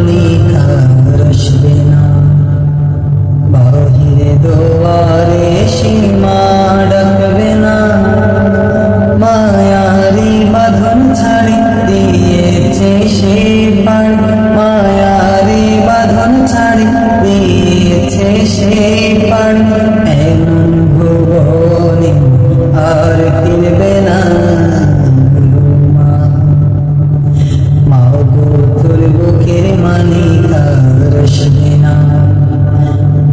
মালিক আর আসবে না। বাহিরে দুয়ারে সীমা ডাকবে না, মায়ারি বাঁধন ছাড়ি দিয়েছে সে পার, মায়ারি বাঁধন ছাড়ি দিয়েছে সে পার। এমন ভুবনে আর ফিরবে না মা গো, তোর বুকের মালিক আর আসবে না।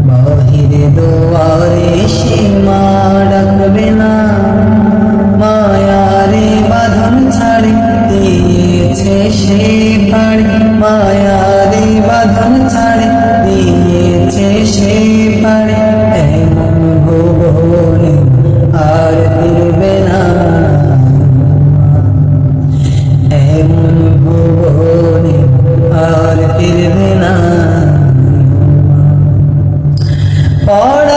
বাহিরে দুয়ারে সীমা ডাকবে না, মায়ারে বাঁধন ছাড়ি দিয়েছে সে পার, মায়ারে বাঁধন ছাড়ি দিয়েছে সে পার। এমন ভুবনে আর ফিরবে না, এমন ভুবনে আর ফিরবে না। পড়া